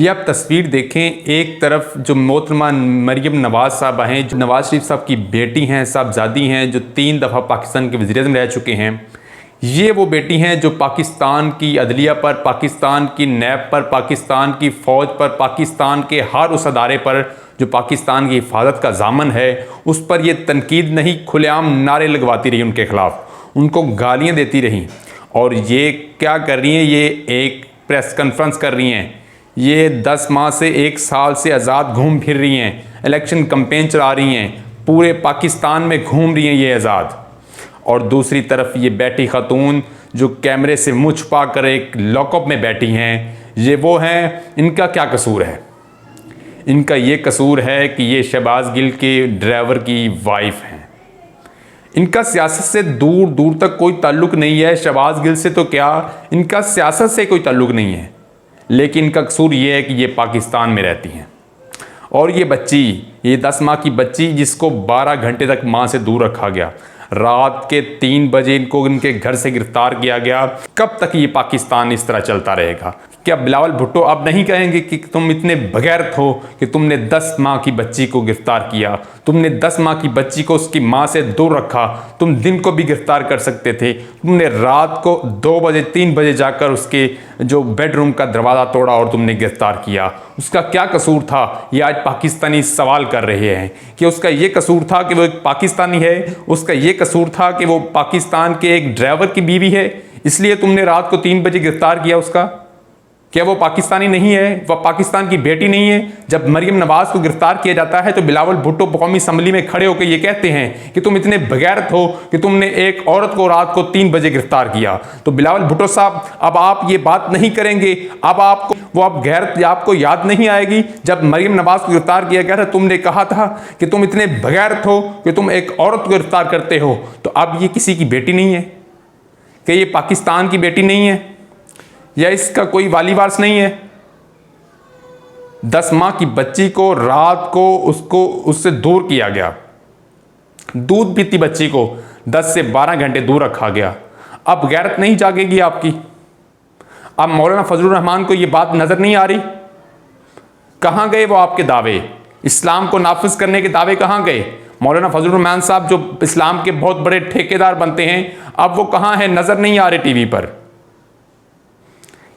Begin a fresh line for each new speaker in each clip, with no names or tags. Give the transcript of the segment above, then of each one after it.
ये आप तस्वीर देखें, एक तरफ जो मोहतरमा मरियम नवाज़ साहबा हैं, जो नवाज़ शरीफ साहब की बेटी हैं, साहबजादी हैं, जो 3 दफ़ा पाकिस्तान के वज़ीर-ए-आज़म रह चुके हैं। ये वो बेटी हैं जो पाकिस्तान की अदलिया पर, पाकिस्तान की नैब पर, पाकिस्तान की फ़ौज पर, पाकिस्तान के हर उस अदारे पर जो पाकिस्तान की हिफाजत का ज़ामन है, उस पर ये तनकीद नहीं, खुलेआम नारे लगवाती रही उनके ख़िलाफ़, उनको गालियाँ देती रहीं। और ये क्या कर रही हैं, ये एक प्रेस कॉन्फ्रेंस कर रही हैं, ये 10 माह से 1 साल से आज़ाद घूम फिर रही हैं, इलेक्शन कैंपेन चला रही हैं, पूरे पाकिस्तान में घूम रही हैं ये आज़ाद। और दूसरी तरफ ये बैठी खातून जो कैमरे से मुँह छुपा कर एक लॉकअप में बैठी हैं, ये वो हैं, इनका क्या कसूर है? इनका ये कसूर है कि ये शहबाज गिल के ड्राइवर की वाइफ हैं। इनका सियासत से दूर दूर तक कोई ताल्लुक़ नहीं है, शहबाज गिल से तो क्या, इनका सियासत से कोई ताल्लुक़ नहीं है। लेकिन इनका कसूर ये है कि ये पाकिस्तान में रहती हैं। और ये बच्ची, ये 10 माह की बच्ची जिसको 12 घंटे तक माँ से दूर रखा गया, रात के 3 बजे इनको इनके घर से गिरफ्तार किया गया। कब तक ये पाकिस्तान इस तरह चलता रहेगा? क्या बिलावल भुट्टो अब नहीं कहेंगे कि तुम इतने बगैरत हो कि तुमने 10 माह की बच्ची को गिरफ्तार किया, तुमने 10 माह की बच्ची को उसकी माँ से दूर रखा, तुम दिन को भी गिरफ्तार कर सकते थे, तुमने रात को 2 बजे 3 बजे जाकर उसके जो बेडरूम का दरवाज़ा तोड़ा और तुमने गिरफ्तार किया, उसका क्या कसूर था? ये आज पाकिस्तानी सवाल कर रहे हैं कि उसका ये कसूर था कि वो एक पाकिस्तानी है, उसका ये कसूर था कि वो पाकिस्तान के एक ड्राइवर की बीवी है, इसलिए तुमने रात को 3 बजे गिरफ्तार किया उसका। क्या वो पाकिस्तानी नहीं है? वह पाकिस्तान की बेटी नहीं है? जब मरियम नवाज़ को गिरफ्तार किया जाता है तो बिलावल भुट्टो कौमी असम्बली में खड़े होकर ये कहते हैं कि तुम इतने बगैरत हो कि तुमने एक औरत को रात को 3 बजे गिरफ्तार किया। तो बिलावल भुट्टो साहब, अब आप ये बात नहीं करेंगे, अब आपको वो अब गैरत आपको याद नहीं आएगी? जब मरियम नवाज़ को गिरफ्तार किया गया था, तुमने कहा था कि तुम इतने बगैरत हो कि तुम एक औरत को गिरफ्तार करते हो। तो अब ये किसी की बेटी नहीं है? कि ये पाकिस्तान की बेटी नहीं है, या इसका कोई वाली वारस नहीं है? 10 माह की बच्ची को रात को उससे दूर किया गया, दूध पीती बच्ची को 10 से 12 घंटे दूर रखा गया। अब गैरत नहीं जागेगी आपकी? अब मौलाना फजलुर रहमान को यह बात नजर नहीं आ रही? कहां गए वो आपके दावे, इस्लाम को नाफिज करने के दावे कहां गए? मौलाना फजलुर रहमान साहब जो इस्लाम के बहुत बड़े ठेकेदार बनते हैं, अब वो कहां है? नजर नहीं आ रहे टीवी पर।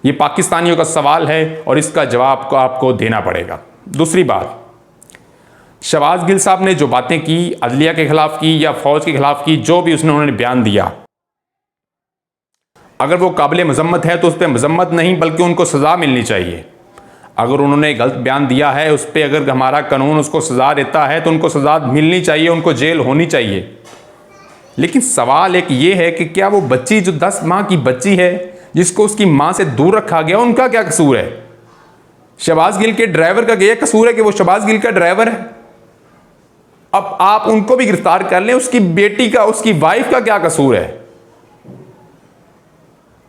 ये पाकिस्तानियों का सवाल है और इसका जवाब को आपको देना पड़ेगा। दूसरी बात, शहबाज गिल साहब ने जो बातें की, अदलिया के खिलाफ की या फौज के खिलाफ की, जो भी उन्होंने बयान दिया, अगर वो काबिल मजम्मत है तो उस पर मजम्मत नहीं बल्कि उनको सज़ा मिलनी चाहिए। अगर उन्होंने गलत बयान दिया है, उस पर अगर हमारा कानून उसको सज़ा देता है तो उनको सज़ा मिलनी चाहिए, उनको जेल होनी चाहिए। लेकिन सवाल एक ये है कि क्या वो बच्ची जो 10 माह की बच्ची है जिसको उसकी मां से दूर रखा गया, उनका क्या कसूर है? शहबाज गिल के ड्राइवर का यह कसूर है कि वो शहबाज गिल का ड्राइवर है। अब आप उनको भी गिरफ्तार कर लें, उसकी बेटी का, उसकी वाइफ का क्या कसूर है?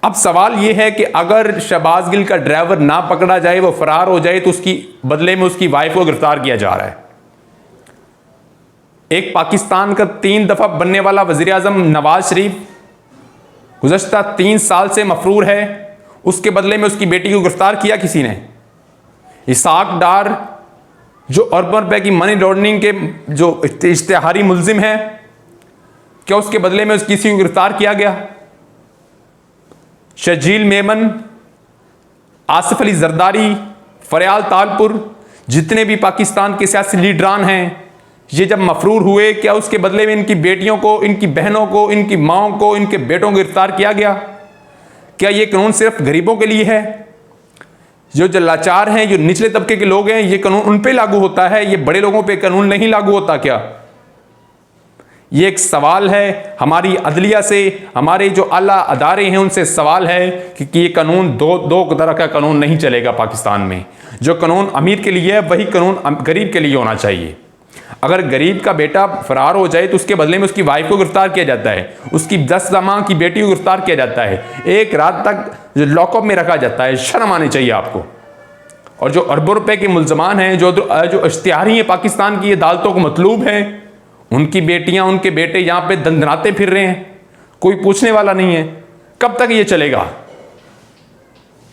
अब सवाल यह है कि अगर शहबाज गिल का ड्राइवर ना पकड़ा जाए, वो फरार हो जाए, तो उसकी बदले में उसकी वाइफ को गिरफ्तार किया जा रहा है। एक पाकिस्तान का 3 दफा बनने वाला वज़ीर-ए-आज़म नवाज शरीफ गुज़श्ता 3 साल से मफरूर है, उसके बदले में उसकी बेटी को गिरफ्तार किया किसी ने? इसाक डार जो अरबों रुपए की मनी लॉन्ड्रिंग के जो इश्तिहारी मुल्जिम है, क्या उसके बदले में किसी को गिरफ्तार किया गया? शजील मेमन, आसिफ अली जरदारी, फरियाल तालपुर, जितने भी पाकिस्तान के सियासी लीडरान हैं, ये जब मफरूर हुए, क्या उसके बदले में इनकी बेटियों को, इनकी बहनों को, इनकी माओं को, इनके बेटों को गिरफ्तार किया गया? क्या ये कानून सिर्फ गरीबों के लिए है? जो लाचार हैं, जो निचले तबके के लोग हैं, ये कानून उन पे लागू होता है, ये बड़े लोगों पे कानून नहीं लागू होता क्या? ये एक सवाल है हमारी अदलिया से, हमारे जो आला अदारे हैं उनसे सवाल है कि ये कानून दो तरह का कानून नहीं चलेगा पाकिस्तान में। जो कानून अमीर के लिए है वही कानून गरीब के लिए होना चाहिए। अगर गरीब का बेटा फरार हो जाए तो उसके बदले में उसकी वाइफ को गिरफ्तार किया जाता है, उसकी 10 माह की बेटी को गिरफ्तार किया जाता है, एक रात तक जो लॉकअप में रखा जाता है। शर्म आनी चाहिए आपको। और जो अरबों रुपए के मुल्जमान हैं, जो इश्तिहारी हैं पाकिस्तान की अदालतों को मतलूब हैं, उनकी बेटियां, उनके बेटे यहाँ पे दंदनाते फिर रहे हैं, कोई पूछने वाला नहीं है। कब तक ये चलेगा?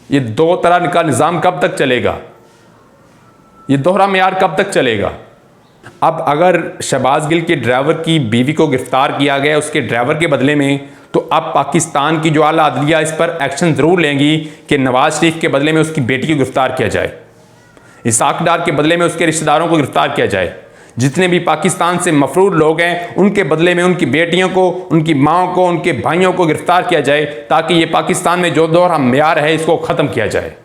ये 2 तरह का निज़ाम कब तक चलेगा? ये दोहरा मेयार कब तक चलेगा? अब अगर शहबाज गिल के ड्राइवर की बीवी को गिरफ्तार किया गया उसके ड्राइवर के बदले में, तो अब पाकिस्तान की जो आला अदलिया इस पर एक्शन ज़रूर लेंगी कि नवाज शरीफ के बदले में उसकी बेटी को गिरफ्तार किया जाए, इसहाक डार के बदले में उसके रिश्तेदारों को गिरफ्तार किया जाए, जितने भी पाकिस्तान से मफरूर लोग हैं उनके बदले में उनकी बेटियों को, उनकी माओ को, उनके भाइयों को गिरफ्तार किया जाए, ताकि ये पाकिस्तान में जो दोहरा मेयार है इसको ख़त्म किया जाए।